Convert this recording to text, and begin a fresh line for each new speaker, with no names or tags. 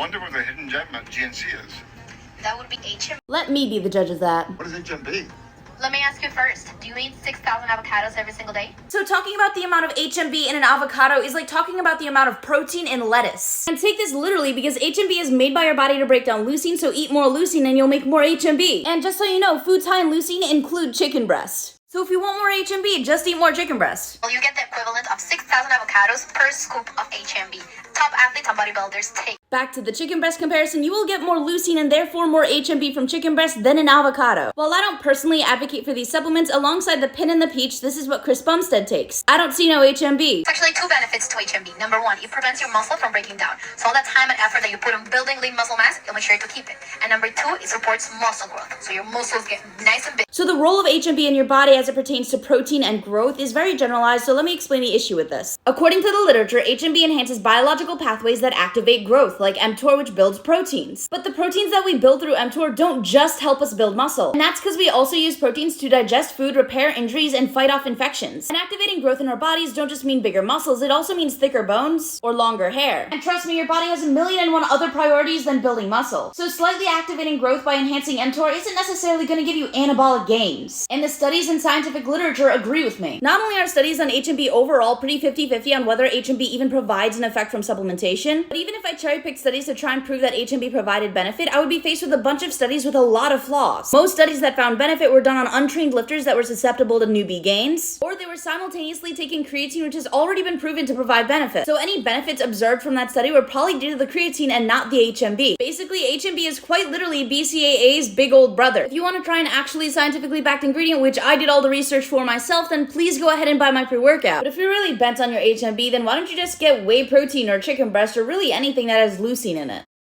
Wonder what the hidden gem at GNC is.
That would be HMB.
Let me be the judge of that.
What is HMB?
Let me ask you first. Do you eat 6,000 avocados every single day?
So talking about the amount of HMB in an avocado is like talking about the amount of protein in lettuce. And take this literally because HMB is made by your body to break down leucine, so eat more leucine and you'll make more HMB. And just so you know, foods high in leucine include chicken breast. So if you want more HMB, just eat more chicken breast.
Well, you get the equivalent of 6,000 avocados per scoop of HMB. Top athletes and bodybuilders take.
Back to the chicken breast comparison, you will get more leucine and therefore more HMB from chicken breast than an avocado. While I don't personally advocate for these supplements, alongside the pin and the peach, this is what Chris Bumstead takes. I don't see no HMB.
There's actually two benefits to HMB. Number one, it prevents your muscle from breaking down. So all that time and effort that you put in building lean muscle mass, you'll make sure to keep it. And number two, it supports muscle growth. So your muscles get nice and big.
So the role of HMB in your body as it pertains to protein and growth is very generalized, so let me explain the issue with this. According to the literature, HMB enhances biological pathways that activate growth, like mTOR, which builds proteins. But the proteins that we build through mTOR don't just help us build muscle. And that's because we also use proteins to digest food, repair injuries, and fight off infections. And activating growth in our bodies don't just mean bigger muscles, it also means thicker bones or longer hair. And trust me, your body has 1,000,001 other priorities than building muscle. So slightly activating growth by enhancing mTOR isn't necessarily going to give you anabolic gains. And the studies in scientific literature agree with me. Not only are studies on HMB overall pretty 50-50 on whether HMB even provides an effect from supplementation, but even if I cherry-picked studies to try and prove that HMB provided benefit, I would be faced with a bunch of studies with a lot of flaws. Most studies that found benefit were done on untrained lifters that were susceptible to newbie gains, or they were simultaneously taking creatine, which has already been proven to provide benefit. So any benefits observed from that study were probably due to the creatine and not the HMB. Basically, HMB is quite literally BCAA's big old brother. If you want to try an actually scientifically backed ingredient, which I did all the research for myself, then please go ahead and buy my pre-workout. But if you're really bent on your HMB, then why don't you just get whey protein or chicken breast or really anything that has leucine in it?